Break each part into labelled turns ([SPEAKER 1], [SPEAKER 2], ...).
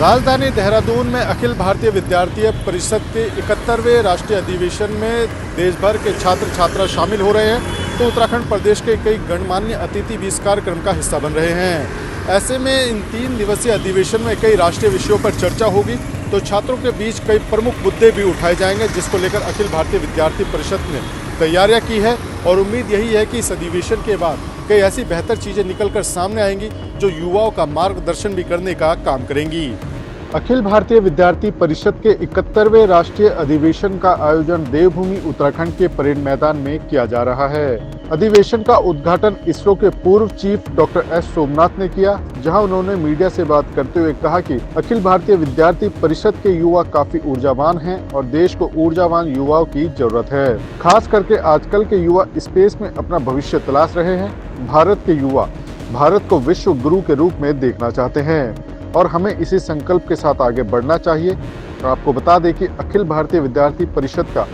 [SPEAKER 1] राजधानी देहरादून में अखिल भारतीय विद्यार्थी परिषद के 71वें राष्ट्रीय अधिवेशन में देश भर के छात्र छात्रा शामिल हो रहे हैं, तो उत्तराखंड प्रदेश के कई गणमान्य अतिथि भी इस कार्यक्रम का हिस्सा बन रहे हैं। ऐसे में इन 3 दिवसीय अधिवेशन में कई राष्ट्रीय विषयों पर चर्चा होगी, तो छात्रों के बीच कई प्रमुख मुद्दे भी उठाए जाएंगे, जिसको लेकर अखिल भारतीय विद्यार्थी परिषद ने तैयारियां की है और उम्मीद यही है कि इस अधिवेशन के बाद कई ऐसी बेहतर चीज़ें निकलकर सामने आएंगी जो युवाओं का मार्गदर्शन भी करने का काम करेंगी। अखिल भारतीय विद्यार्थी परिषद के 71वें राष्ट्रीय अधिवेशन का आयोजन देवभूमि उत्तराखंड के परेड मैदान में किया जा रहा है। अधिवेशन का उद्घाटन इसरो के पूर्व चीफ डॉक्टर एस सोमनाथ ने किया, जहां उन्होंने मीडिया से बात करते हुए कहा कि अखिल भारतीय विद्यार्थी परिषद के युवा काफी ऊर्जावान हैं और देश को ऊर्जावान युवाओं की जरूरत है। खास करके आजकल के युवा स्पेस में अपना भविष्य तलाश रहे हैं। भारत के युवा भारत को विश्व गुरु के रूप में देखना चाहते हैं और हमें इसी संकल्प के साथ आगे बढ़ना चाहिए। और आपको बता दें कि अखिल भारतीय विद्यार्थी परिषद का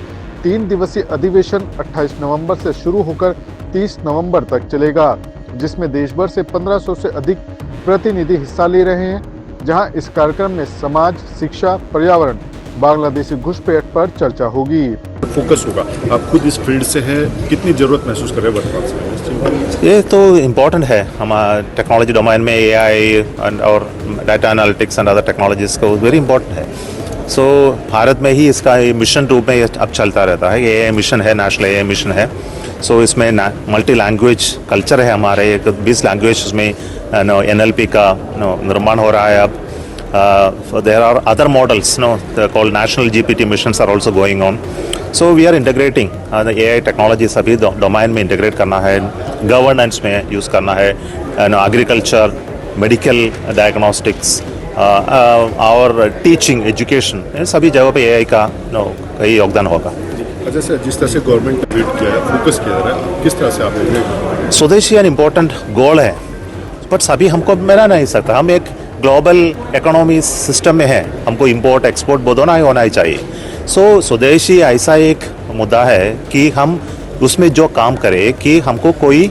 [SPEAKER 1] 3 दिवसीय अधिवेशन 28 नवंबर से शुरू होकर 30 नवंबर तक चलेगा, जिसमें देश भर से 1500 से अधिक प्रतिनिधि हिस्सा ले रहे हैं। जहां इस कार्यक्रम में समाज, शिक्षा, पर्यावरण, बांग्लादेशी घुसपैठ पर चर्चा होगी।
[SPEAKER 2] फोकस होगा। आप खुद इस फील्ड से हैं, कितनी जरूरत महसूस कर रहे हैं वर्तमान समय?
[SPEAKER 3] ये तो इम्पोर्टेंट है। हमारा टेक्नोलॉजी डोमेन में AI और data analytics and other technologies को वेरी इंपॉर्टेंट है। सो भारत में ही इसका मिशन रूप में अब चलता रहता है। ये AI मिशन है, नेशनल AI मिशन है। सो इसमें मल्टी लैंग्वेज कल्चर है हमारे, 20 लैंग्वेज में NLP का निर्माण हो रहा है अब। There are other models called national GPT missions are also going on. So we are integrating the AI technology सभी डोमेन में इंटीग्रेट करना है, गवर्नेंस में यूज़ करना है, एग्रीकल्चर, मेडिकल डायग्नोस्टिक्स और टीचिंग, एजुकेशन, सभी जगहों पे AI का कई योगदान होगा।
[SPEAKER 2] जैसे जिस तरह से गवर्नमेंट ने किया है, फोकस किया जा रहा है, किस तरह से आप देखेंगे?
[SPEAKER 3] स्वदेशी एक इम्पोर्टेंट गोल है, बट सभी हमको मिला नहीं सकता। हम एक ग्लोबल इकोनॉमी सिस्टम में है, हमको इंपोर्ट एक्सपोर्ट दोनों ही होना ही चाहिए। सो स्वदेशी ऐसा एक मुद्दा है कि हम उसमें जो काम करें कि हमको कोई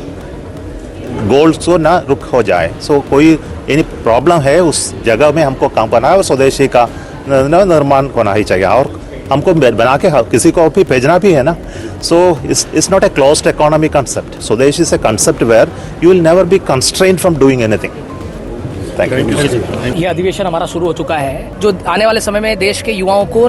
[SPEAKER 3] गोल्स को ना रुक हो जाए। सो कोई यानी प्रॉब्लम है उस जगह में हमको काम करना है और स्वदेशी का निर्माण होना ही चाहिए और हमको बना के किसी को भी भेजना भी है ना। So it's not a closed economy concept. Swadeshi से concept where you will never be constrained from doing anything.
[SPEAKER 4] ये अधिवेशन हमारा शुरू हो चुका है, जो आने वाले समय में देश के युवाओं को,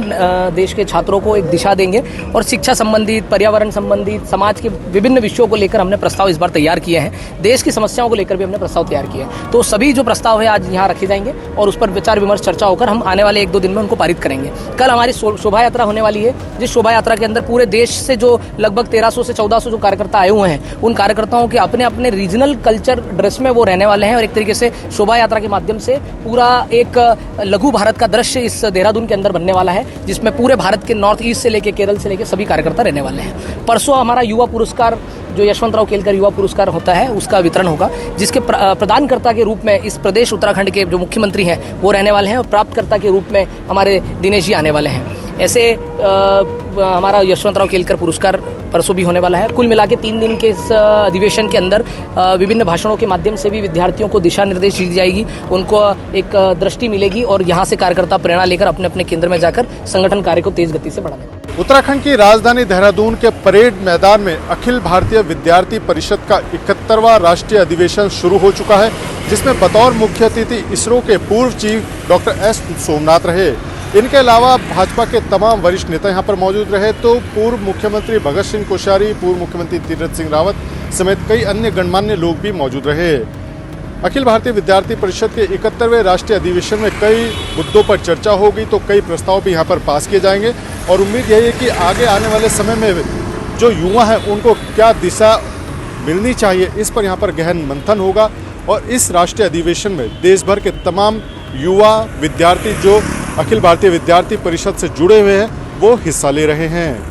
[SPEAKER 4] देश के छात्रों को एक दिशा देंगे और शिक्षा संबंधित, पर्यावरण संबंधित, समाज के विभिन्न विषयों को लेकर हमने प्रस्ताव इस बार तैयार किए हैं। देश की समस्याओं को लेकर भी हमने प्रस्ताव तैयार किए हैं। तो सभी जो प्रस्ताव है आज यहाँ रखे जाएंगे और उस पर विचार विमर्श चर्चा होकर हम आने वाले 1-2 दिन में उनको पारित करेंगे। कल हमारी शोभा यात्रा होने वाली है, जिस शोभा यात्रा के अंदर पूरे देश से जो लगभग 1300 से 1400 जो कार्यकर्ता आए हुए हैं, उन कार्यकर्ताओं के अपने अपने रीजनल कल्चर ड्रेस में वो रहने वाले हैं और एक तरीके से शोभा यात्रा के माध्यम से पूरा एक लघु भारत का दृश्य इस देहरादून के अंदर बनने वाला है, जिसमें पूरे भारत के नॉर्थ ईस्ट से लेके केरल से लेके सभी कार्यकर्ता रहने वाले हैं। परसों हमारा युवा पुरस्कार, जो यशवंतराव केलकर युवा पुरस्कार होता है, उसका वितरण होगा, जिसके प्रदानकर्ता के रूप में इस प्रदेश उत्तराखंड के जो मुख्यमंत्री हैं वो रहने वाले हैं और प्राप्तकर्ता के रूप में हमारे दिनेश जी आने वाले हैं। ऐसे हमारा यशवंतराव केलकर पुरस्कार परसों भी होने वाला है। कुल मिला के 3 दिन के इस अधिवेशन के अंदर विभिन्न भाषणों के माध्यम से भी विद्यार्थियों को दिशा निर्देश दी जाएगी, उनको एक दृष्टि मिलेगी और यहाँ से कार्यकर्ता प्रेरणा लेकर अपने अपने केंद्र में जाकर संगठन कार्य को तेज गति से बढ़ाने।
[SPEAKER 1] उत्तराखंड की राजधानी देहरादून के परेड मैदान में अखिल भारतीय विद्यार्थी परिषद का 71वां राष्ट्रीय अधिवेशन शुरू हो चुका है, जिसमें बतौर मुख्य अतिथि इसरो के पूर्व चीफ डॉक्टर एस सोमनाथ रहे। इनके अलावा भाजपा के तमाम वरिष्ठ नेता यहां पर मौजूद रहे, तो पूर्व मुख्यमंत्री भगत सिंह कोश्यारी, पूर्व मुख्यमंत्री तीरथ सिंह रावत समेत कई अन्य गणमान्य लोग भी मौजूद रहे। अखिल भारतीय विद्यार्थी परिषद के 71वें राष्ट्रीय अधिवेशन में कई मुद्दों पर चर्चा होगी, तो कई प्रस्ताव भी यहाँ पर पास किए जाएंगे और उम्मीद यही है कि आगे आने वाले समय में जो युवा हैं उनको क्या दिशा मिलनी चाहिए, इस पर यहाँ पर गहन मंथन होगा। और इस राष्ट्रीय अधिवेशन में देश भर के तमाम युवा विद्यार्थी जो अखिल भारतीय विद्यार्थी परिषद से जुड़े हुए हैं वो हिस्सा ले रहे हैं।